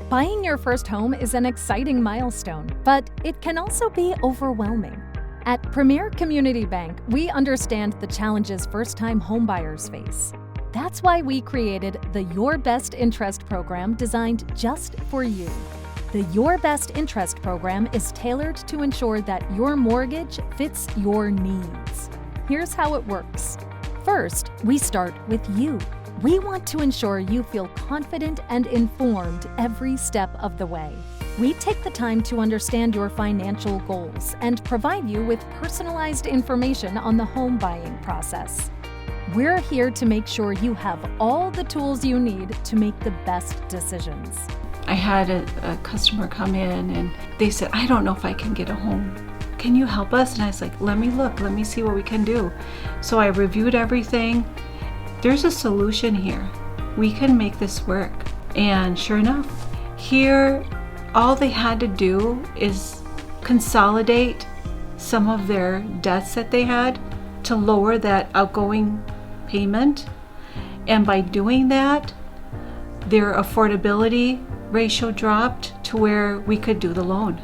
Buying your first home is an exciting milestone, but it can also be overwhelming. At Premier Community Bank, we understand the challenges first-time homebuyers face. That's why we created the Your Best Interest program designed just for you. The Your Best Interest program is tailored to ensure that your mortgage fits your needs. Here's how it works. First, we start with you. We want to ensure you feel confident and informed every step of the way. We take the time to understand your financial goals and provide you with personalized information on the home buying process. We're here to make sure you have all the tools you need to make the best decisions. I had a customer come in and they said, I don't know if I can get a home. Can you help us? And I was like, let me look, let me see what we can do. So I reviewed everything. There's a solution here. We can make this work. And sure enough, here, all they had to do is consolidate some of their debts that they had to lower that outgoing payment. And by doing that, their affordability ratio dropped to where we could do the loan.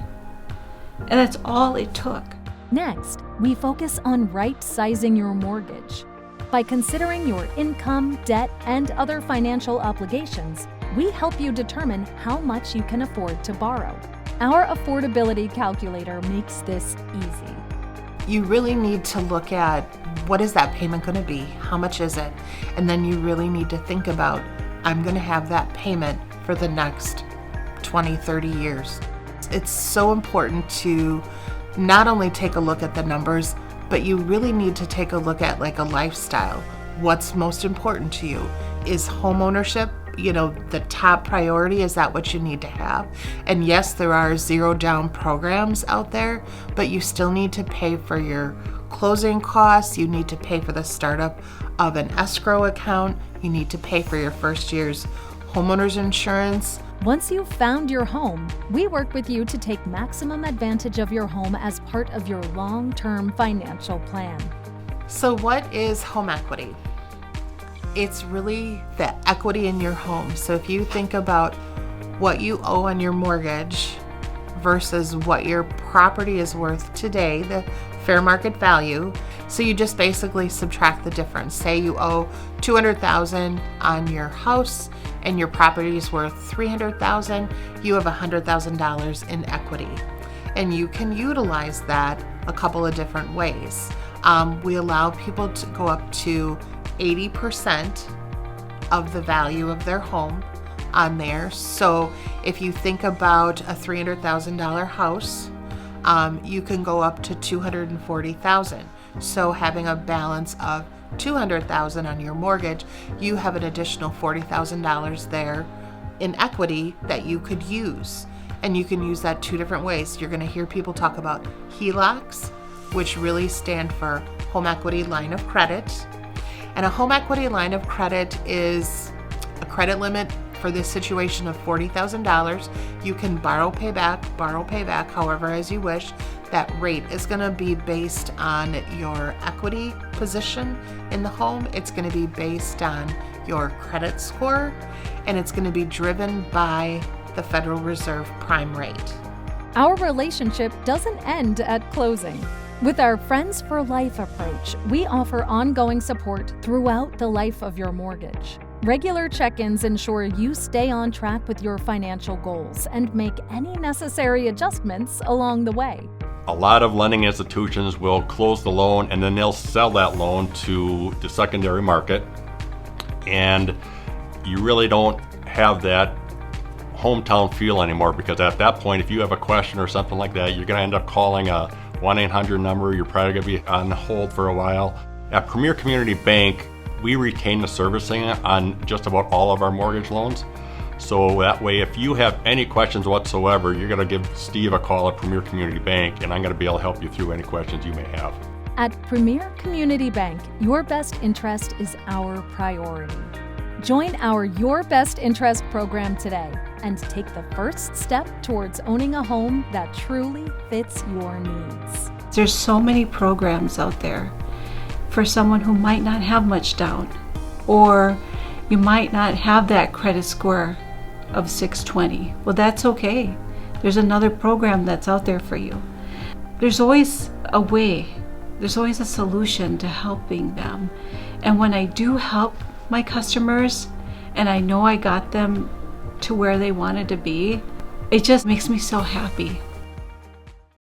And that's all it took. Next, we focus on right-sizing your mortgage. By considering your income, debt, and other financial obligations, we help you determine how much you can afford to borrow. Our affordability calculator makes this easy. You really need to look at what is that payment going to be? How much is it? And then you really need to think about, I'm going to have that payment for the next 20, 30 years. It's so important to not only take a look at the numbers, but you really need to take a look at like a lifestyle. What's most important to you? Is home ownership, the top priority? Is that what you need to have? And yes, there are zero down programs out there, but you still need to pay for your closing costs. You need to pay for the startup of an escrow account. You need to pay for your first year's homeowner's insurance. Once you've found your home, we work with you to take maximum advantage of your home as part of your long-term financial plan. So what is home equity? It's really the equity in your home. So if you think about what you owe on your mortgage versus what your property is worth today, the fair market value, so you just basically subtract the difference. Say you owe $200,000 on your house and your property is worth $300,000, you have $100,000 in equity. And you can utilize that a couple of different ways. We allow people to go up to 80% of the value of their home on there. So if you think about a $300,000 house, you can go up to $240,000. So having a balance of $200,000 on your mortgage, you have an additional $40,000 there in equity that you could use. And you can use that two different ways. You're going to hear people talk about HELOCs, which really stand for Home Equity Line of Credit. And a home equity line of credit is a credit limit for this situation of $40,000. You can borrow, pay back, however as you wish. That rate is going to be based on your equity position in the home. It's going to be based on your credit score, and it's going to be driven by the Federal Reserve prime rate. Our relationship doesn't end at closing. With our Friends for Life approach, we offer ongoing support throughout the life of your mortgage. Regular check-ins ensure you stay on track with your financial goals and make any necessary adjustments along the way. A lot of lending institutions will close the loan and then they'll sell that loan to the secondary market. And you really don't have that hometown feel anymore, because at that point, if you have a question or something like that, you're going to end up calling a 1-800 number. You're probably going to be on hold for a while. At Premier Community Bank, we retain the servicing on just about all of our mortgage loans. So that way, if you have any questions whatsoever, you're going to give Steve a call at Premier Community Bank, and I'm going to be able to help you through any questions you may have. At Premier Community Bank, your best interest is our priority. Join our Your Best Interest program today and take the first step towards owning a home that truly fits your needs. There's so many programs out there for someone who might not have much down, or you might not have that credit score of 620. Well, that's okay. There's another program that's out there for you. There's always a way. There's always a solution to helping them. And when I do help my customers and I know I got them to where they wanted to be, it just makes me so happy.